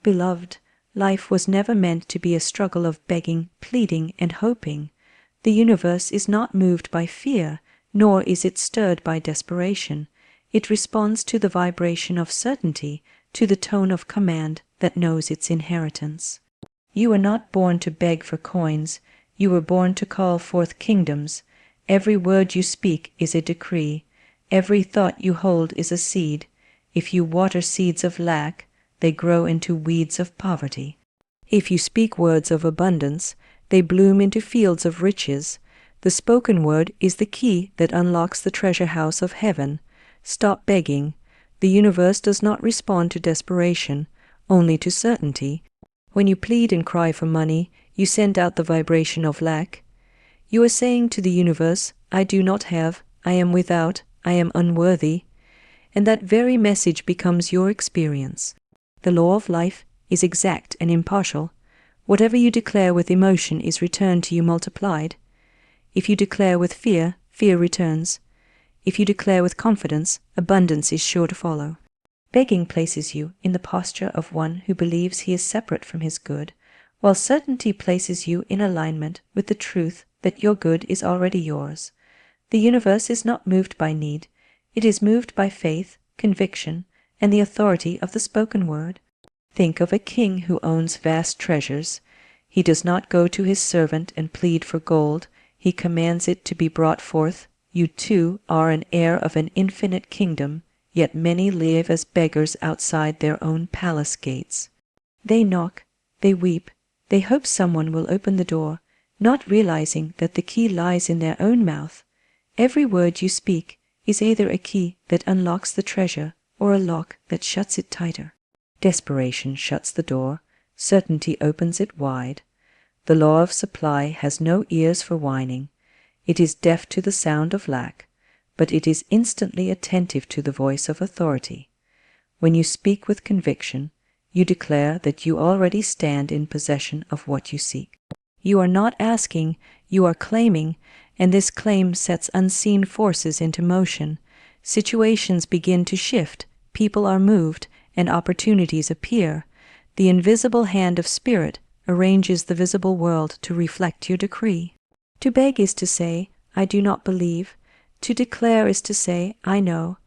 Beloved, life was never meant to be a struggle of begging, pleading, and hoping. The universe is not moved by fear, nor is it stirred by desperation. It responds to the vibration of certainty, to the tone of command that knows its inheritance. You were not born to beg for coins. You were born to call forth kingdoms. Every word you speak is a decree. Every thought you hold is a seed. If you water seeds of lack, they grow into weeds of poverty. If you speak words of abundance, they bloom into fields of riches. The spoken word is the key that unlocks the treasure house of heaven. Stop begging. The universe does not respond to desperation, only to certainty. When you plead and cry for money, you send out the vibration of lack. You are saying to the universe, I do not have, I am without, I am unworthy. And that very message becomes your experience. The law of life is exact and impartial. Whatever you declare with emotion is returned to you multiplied. If you declare with fear, fear returns. If you declare with confidence, abundance is sure to follow. Begging places you in the posture of one who believes he is separate from his good, while certainty places you in alignment with the truth that your good is already yours. The universe is not moved by need. It is moved by faith, conviction, and the authority of the spoken word. Think of a king who owns vast treasures. He does not go to his servant and plead for gold. He commands it to be brought forth. You too are an heir of an infinite kingdom, yet many live as beggars outside their own palace gates. They knock, they weep, they hope someone will open the door, not realizing that the key lies in their own mouth. Every word you speak is either a key that unlocks the treasure or a lock that shuts it tighter. Desperation shuts the door, certainty opens it wide. The law of supply has no ears for whining. It is deaf to the sound of lack, but it is instantly attentive to the voice of authority. When you speak with conviction, you declare that you already stand in possession of what you seek. You are not asking, you are claiming, and this claim sets unseen forces into motion. Situations begin to shift, people are moved, and opportunities appear. The invisible hand of spirit arranges the visible world to reflect your decree. To beg is to say, I do not believe. To declare is to say, I know.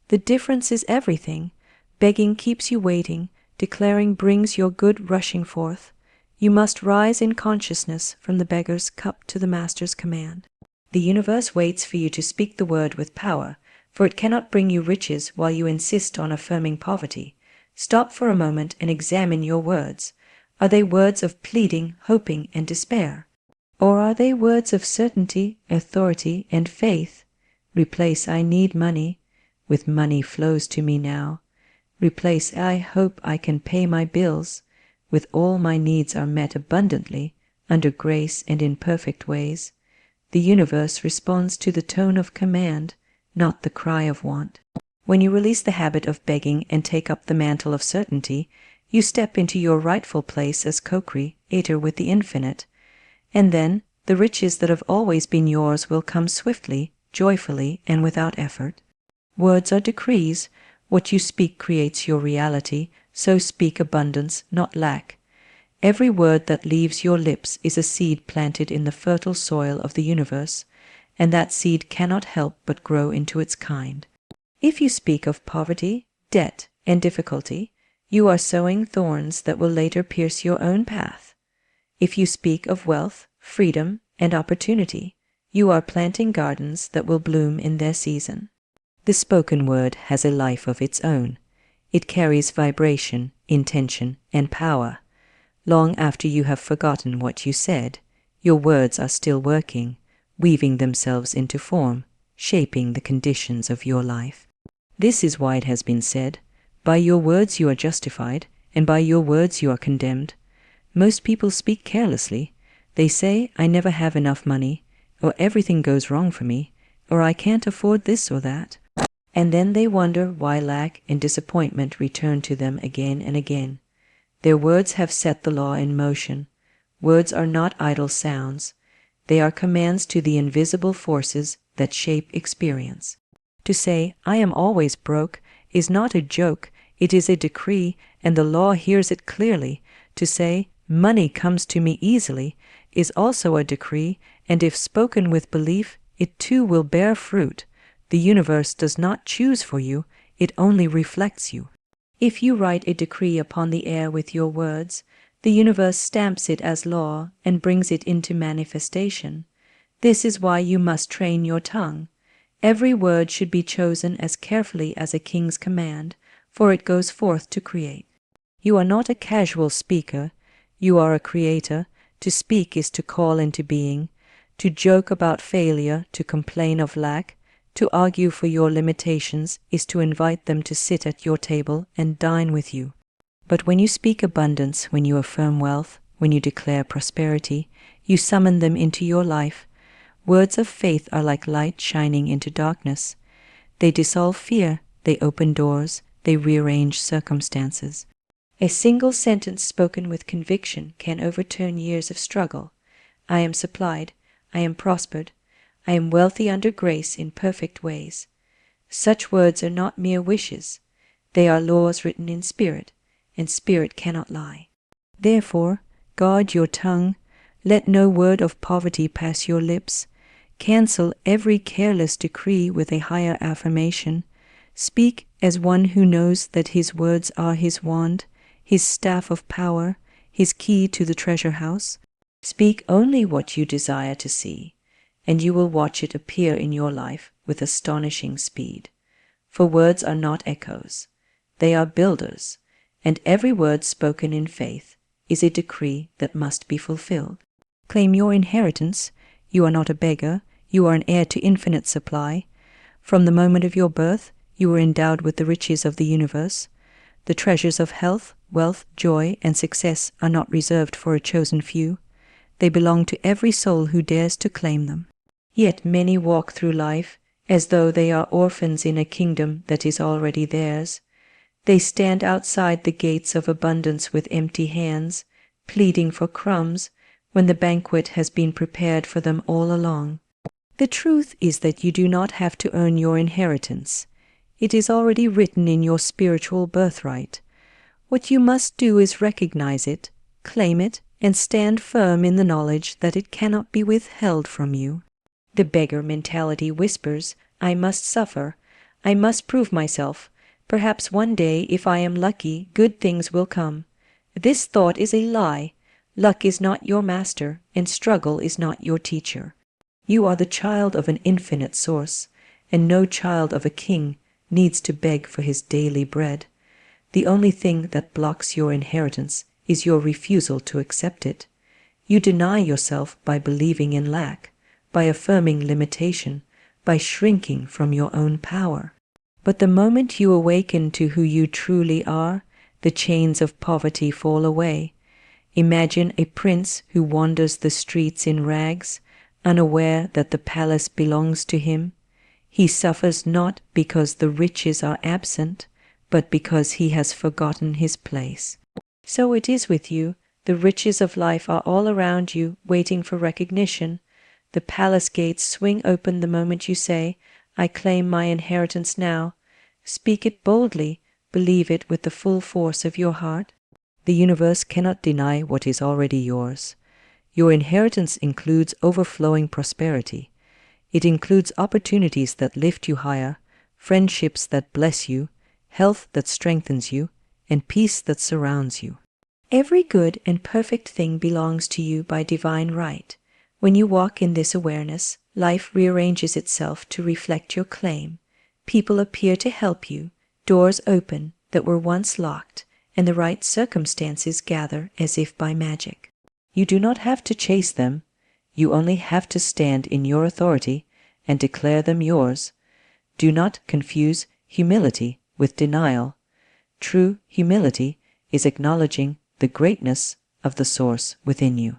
The difference is everything. Begging keeps you waiting. Declaring brings your good rushing forth. You must rise in consciousness from the beggar's cup to the master's command. The universe waits for you to speak the word with power, for it cannot bring you riches while you insist on affirming poverty. Stop for a moment and examine your words. Are they words of pleading, hoping, and despair? Or are they words of certainty, authority, and faith? Replace I need money with money flows to me now. Replace I hope I can pay my bills with all my needs are met abundantly, under grace and in perfect ways. The universe responds to the tone of command, not the cry of want. When you release the habit of begging and take up the mantle of certainty, you step into your rightful place as co-creator with the infinite. And then the riches that have always been yours will come swiftly, joyfully, and without effort. Words are decrees. What you speak creates your reality, so speak abundance, not lack. Every word that leaves your lips is a seed planted in the fertile soil of the universe, and that seed cannot help but grow into its kind. If you speak of poverty, debt, and difficulty, you are sowing thorns that will later pierce your own path. If you speak of wealth, freedom, and opportunity, you are planting gardens that will bloom in their season. The spoken word has a life of its own. It carries vibration, intention, and power. Long after you have forgotten what you said, your words are still working, weaving themselves into form, shaping the conditions of your life. This is why it has been said, by your words you are justified, and by your words you are condemned. Most people speak carelessly. They say, I never have enough money, or everything goes wrong for me, or I can't afford this or that. And then they wonder why lack and disappointment return to them again and again. Their words have set the law in motion. Words are not idle sounds. They are commands to the invisible forces that shape experience. To say, I am always broke, is not a joke, It is a decree, and the law hears it clearly. To say, money comes to me easily, is also a decree, and if spoken with belief, it too will bear fruit. The universe does not choose for you, it only reflects you. If you write a decree upon the air with your words, the universe stamps it as law and brings it into manifestation. This is why you must train your tongue. Every word should be chosen as carefully as a king's command, for it goes forth to create. You are not a casual speaker, you are a creator. To speak is to call into being. To joke about failure, to complain of lack, to argue for your limitations is to invite them to sit at your table and dine with you. But when you speak abundance, when you affirm wealth, when you declare prosperity, you summon them into your life. Words of faith are like light shining into darkness. They dissolve fear, they open doors, they rearrange circumstances. A single sentence spoken with conviction can overturn years of struggle. I am supplied, I am prospered, I am wealthy under grace in perfect ways. Such words are not mere wishes. They are laws written in spirit, and spirit cannot lie. Therefore, guard your tongue. Let no word of poverty pass your lips. Cancel every careless decree with a higher affirmation. Speak as one who knows that his words are his wand, his staff of power, his key to the treasure house. Speak only what you desire to see, and you will watch it appear in your life with astonishing speed. For words are not echoes, they are builders, and every word spoken in faith is a decree that must be fulfilled. Claim your inheritance. You are not a beggar, you are an heir to infinite supply. From the moment of your birth, you were endowed with the riches of the universe. The treasures of health, wealth, joy, and success are not reserved for a chosen few. They belong to every soul who dares to claim them. Yet many walk through life as though they are orphans in a kingdom that is already theirs. They stand outside the gates of abundance with empty hands, pleading for crumbs, when the banquet has been prepared for them all along. The truth is that you do not have to earn your inheritance. It is already written in your spiritual birthright. What you must do is recognize it, claim it, and stand firm in the knowledge that it cannot be withheld from you. The beggar mentality whispers, I must suffer, I must prove myself. Perhaps one day, if I am lucky, good things will come. This thought is a lie. Luck is not your master, and struggle is not your teacher. You are the child of an infinite source, and no child of a king needs to beg for his daily bread. The only thing that blocks your inheritance is your refusal to accept it. You deny yourself by believing in lack, by affirming limitation, by shrinking from your own power. But the moment you awaken to who you truly are, the chains of poverty fall away. Imagine a prince who wanders the streets in rags, unaware that the palace belongs to him. He suffers not because the riches are absent, but because he has forgotten his place. So it is with you. The riches of life are all around you, waiting for recognition. The palace gates swing open the moment you say, I claim my inheritance now. Speak it boldly, believe it with the full force of your heart. The universe cannot deny what is already yours. Your inheritance includes overflowing prosperity. It includes opportunities that lift you higher, friendships that bless you, health that strengthens you, and peace that surrounds you. Every good and perfect thing belongs to you by divine right. When you walk in this awareness, life rearranges itself to reflect your claim. People appear to help you, doors open that were once locked, and the right circumstances gather as if by magic. You do not have to chase them. You only have to stand in your authority and declare them yours. Do not confuse humility with denial. True humility is acknowledging the greatness of the source within you.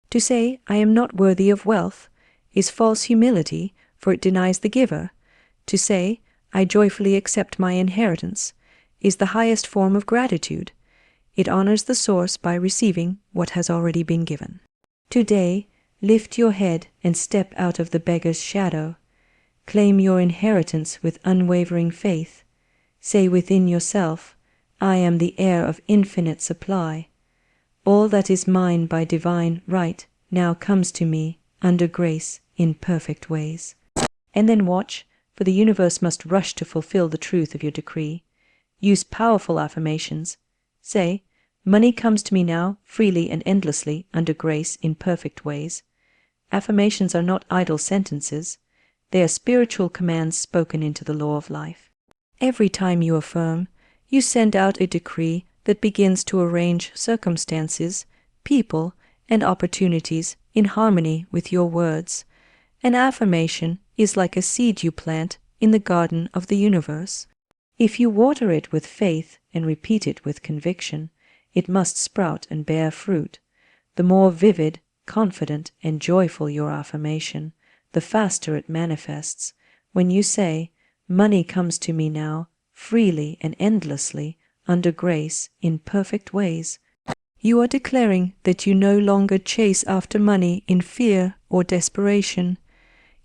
To say, I am not worthy of wealth, is false humility, for it denies the giver. To say, I joyfully accept my inheritance, is the highest form of gratitude. It honors the source by receiving what has already been given. Today, lift your head and step out of the beggar's shadow. Claim your inheritance with unwavering faith. Say within yourself, I am the heir of infinite supply. All that is mine by divine right now comes to me under grace in perfect ways. And then watch, for the universe must rush to fulfill the truth of your decree. Use powerful affirmations. Say, money comes to me now, freely and endlessly, under grace in perfect ways. Affirmations are not idle sentences. They are spiritual commands spoken into the law of life. Every time you affirm, you send out a decree that begins to arrange circumstances, people, and opportunities in harmony with your words. An affirmation is like a seed you plant in the garden of the universe. If you water it with faith and repeat it with conviction, it must sprout and bear fruit. The more vivid, confident, and joyful your affirmation, the faster it manifests. When you say, "Money comes to me now, freely and endlessly, under grace, in perfect ways," you are declaring that you no longer chase after money in fear or desperation.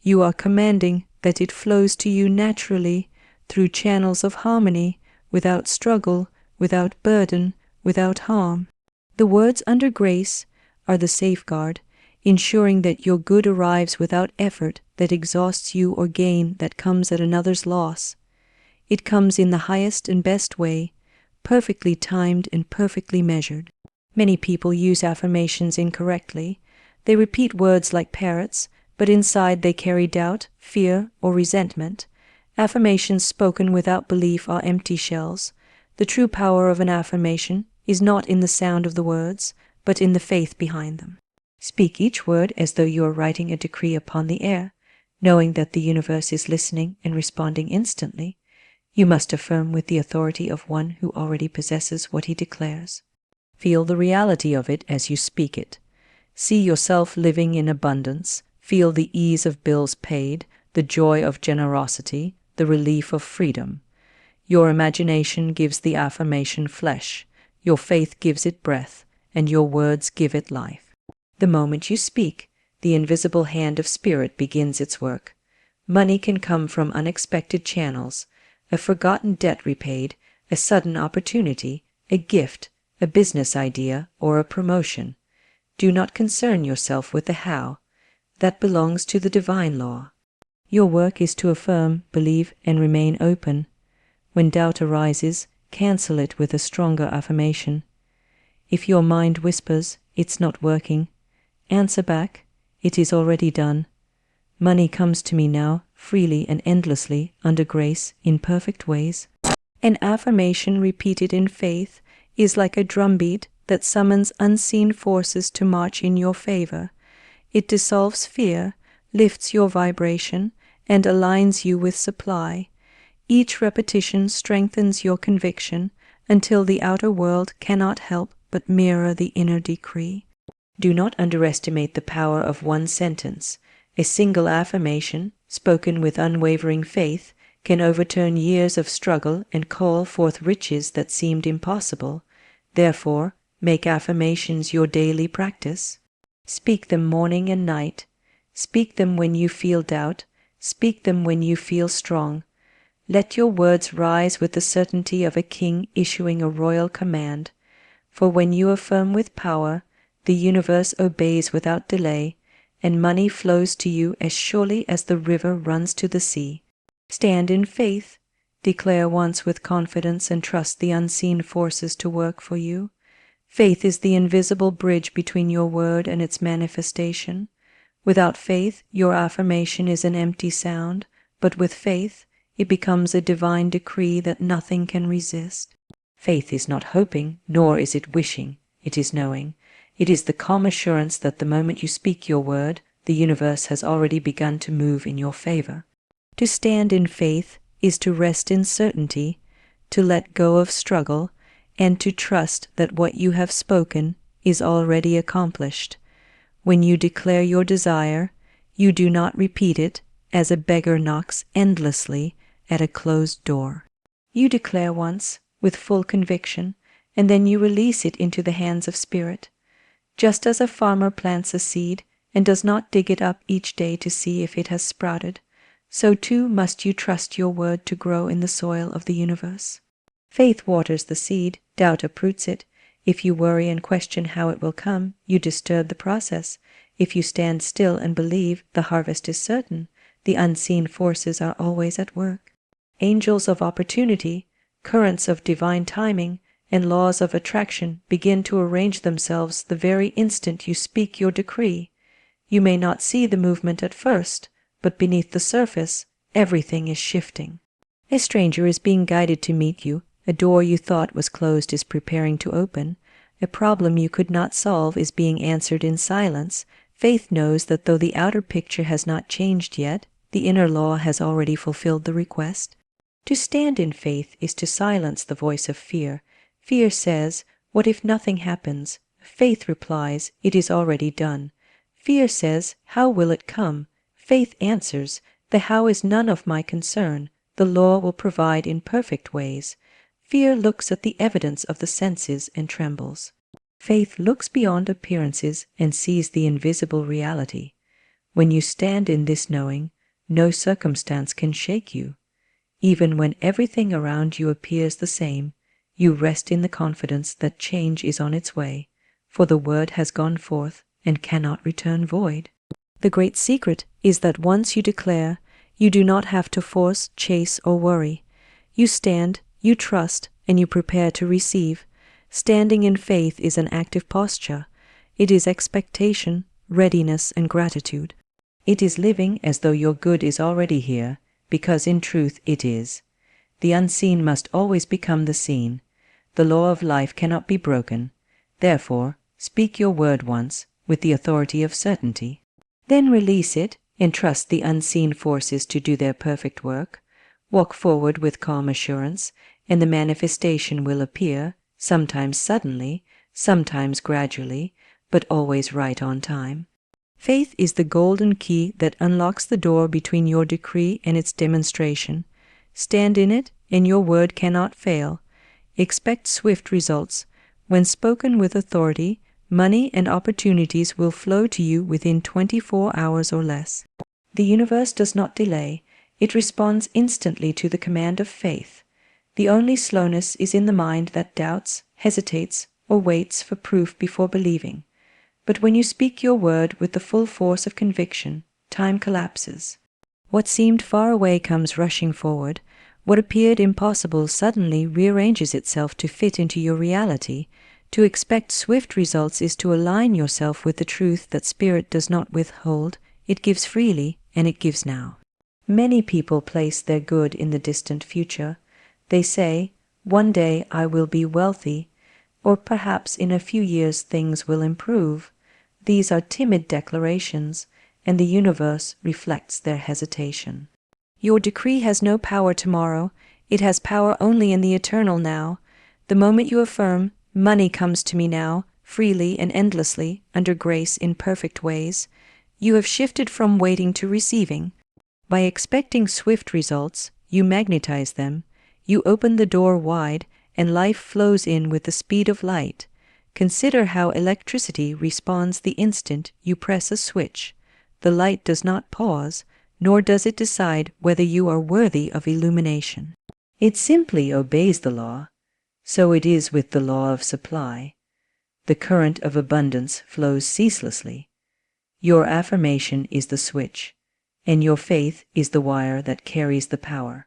You are commanding that it flows to you naturally, through channels of harmony, without struggle, without burden, without harm. The words "under grace" are the safeguard, ensuring that your good arrives without effort that exhausts you or gain that comes at another's loss. It comes in the highest and best way, perfectly timed and perfectly measured. Many people use affirmations incorrectly. They repeat words like parrots, but inside they carry doubt, fear, or resentment. Affirmations spoken without belief are empty shells. The true power of an affirmation is not in the sound of the words, but in the faith behind them. Speak each word as though you are writing a decree upon the air, knowing that the universe is listening and responding instantly. You must affirm with the authority of one who already possesses what he declares. Feel the reality of it as you speak it. See yourself living in abundance. Feel the ease of bills paid, the joy of generosity, the relief of freedom. Your imagination gives the affirmation flesh, your faith gives it breath, and your words give it life. The moment you speak, the invisible hand of spirit begins its work. Money can come from unexpected channels, a forgotten debt repaid, a sudden opportunity, a gift, a business idea, or a promotion. Do not concern yourself with the how. That belongs to the divine law. Your work is to affirm, believe, and remain open. When doubt arises, cancel it with a stronger affirmation. If your mind whispers, "It's not working," answer back, "It is already done. Money comes to me now, freely and endlessly, under grace, in perfect ways." An affirmation repeated in faith is like a drumbeat that summons unseen forces to march in your favor. It dissolves fear, lifts your vibration, and aligns you with supply. Each repetition strengthens your conviction until the outer world cannot help but mirror the inner decree. Do not underestimate the power of one sentence. A single affirmation, spoken with unwavering faith, can overturn years of struggle and call forth riches that seemed impossible. Therefore, make affirmations your daily practice. Speak them morning and night. Speak them when you feel doubt. Speak them when you feel strong. Let your words rise with the certainty of a king issuing a royal command. For when you affirm with power, the universe obeys without delay, and money flows to you as surely as the river runs to the sea. Stand in faith. Declare once with confidence and trust the unseen forces to work for you. Faith is the invisible bridge between your word and its manifestation. Without faith, your affirmation is an empty sound, but with faith, it becomes a divine decree that nothing can resist. Faith is not hoping, nor is it wishing. It is knowing. It is the calm assurance that the moment you speak your word, the universe has already begun to move in your favor. To stand in faith is to rest in certainty, to let go of struggle, and to trust that what you have spoken is already accomplished. When you declare your desire, you do not repeat it as a beggar knocks endlessly at a closed door. You declare once, with full conviction, and then you release it into the hands of spirit. Just as a farmer plants a seed and does not dig it up each day to see if it has sprouted, so too must you trust your word to grow in the soil of the universe. Faith waters the seed, doubt uproots it. If you worry and question how it will come, you disturb the process. If you stand still and believe, the harvest is certain. The unseen forces are always at work. Angels of opportunity, currents of divine timing, and laws of attraction begin to arrange themselves the very instant you speak your decree. You may not see the movement at first, but beneath the surface, everything is shifting. A stranger is being guided to meet you. A door you thought was closed is preparing to open. A problem you could not solve is being answered in silence. Faith knows that though the outer picture has not changed yet, the inner law has already fulfilled the request. To stand in faith is to silence the voice of fear. Fear says, "What if nothing happens?" Faith replies, "It is already done." Fear says, "How will it come?" Faith answers, "The how is none of my concern. The law will provide in perfect ways." Fear looks at the evidence of the senses and trembles. Faith looks beyond appearances and sees the invisible reality. When you stand in this knowing, no circumstance can shake you. Even when everything around you appears the same, you rest in the confidence that change is on its way, for the word has gone forth and cannot return void. The great secret is that once you declare, you do not have to force, chase, or worry. You stand, you trust, and you prepare to receive. Standing in faith is an active posture. It is expectation, readiness, and gratitude. It is living as though your good is already here, because in truth it is. The unseen must always become the seen. The law of life cannot be broken. Therefore, speak your word once, with the authority of certainty. Then release it, and trust the unseen forces to do their perfect work. Walk forward with calm assurance, and the manifestation will appear, sometimes suddenly, sometimes gradually, but always right on time. Faith is the golden key that unlocks the door between your decree and its demonstration. Stand in it, and your word cannot fail. Expect swift results. When spoken with authority, money and opportunities will flow to you within 24 hours or less. The universe does not delay. It responds instantly to the command of faith. The only slowness is in the mind that doubts, hesitates, or waits for proof before believing. But when you speak your word with the full force of conviction, time collapses. What seemed far away comes rushing forward. What appeared impossible suddenly rearranges itself to fit into your reality. To expect swift results is to align yourself with the truth that Spirit does not withhold. It gives freely, and it gives now. Many people place their good in the distant future. They say, "One day I will be wealthy," or perhaps in a few years things will improve. These are timid declarations, and the universe reflects their hesitation. Your decree has no power tomorrow. It has power only in the eternal now. The moment you affirm, "Money comes to me now, freely and endlessly, under grace in perfect ways," you have shifted from waiting to receiving. By expecting swift results, you magnetize them. You open the door wide, and life flows in with the speed of light. Consider how electricity responds the instant you press a switch. The light does not pause, nor does it decide whether you are worthy of illumination. It simply obeys the law. So it is with the law of supply. The current of abundance flows ceaselessly. Your affirmation is the switch, and your faith is the wire that carries the power.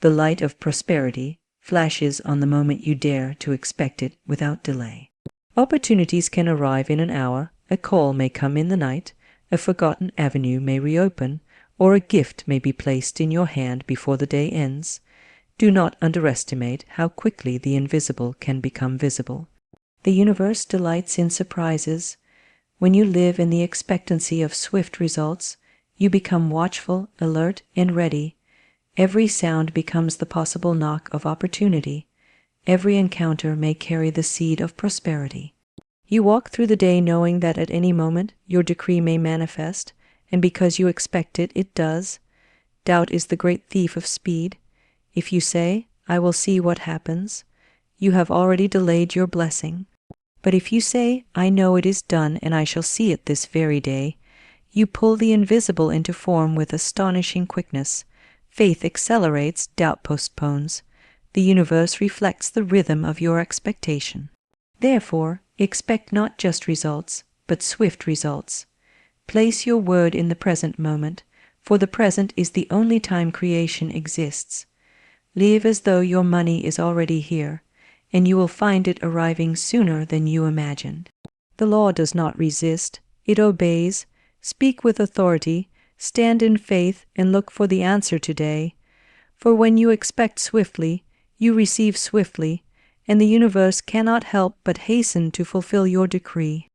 The light of prosperity flashes on the moment you dare to expect it without delay. Opportunities can arrive in an hour, a call may come in the night, a forgotten avenue may reopen, or a gift may be placed in your hand before the day ends. Do not underestimate how quickly the invisible can become visible. The universe delights in surprises. When you live in the expectancy of swift results, you become watchful, alert, and ready. Every sound becomes the possible knock of opportunity. Every encounter may carry the seed of prosperity. You walk through the day knowing that at any moment your decree may manifest, and because you expect it, it does. Doubt is the great thief of speed. If you say, "I will see what happens," you have already delayed your blessing. But if you say, "I know it is done and I shall see it this very day," you pull the invisible into form with astonishing quickness. Faith accelerates, doubt postpones. The universe reflects the rhythm of your expectation. Therefore, expect not just results, but swift results. Place your word in the present moment, for the present is the only time creation exists. Live as though your money is already here, and you will find it arriving sooner than you imagined. The law does not resist, it obeys. Speak with authority, stand in faith, and look for the answer today. For when you expect swiftly, you receive swiftly, and the universe cannot help but hasten to fulfill your decree.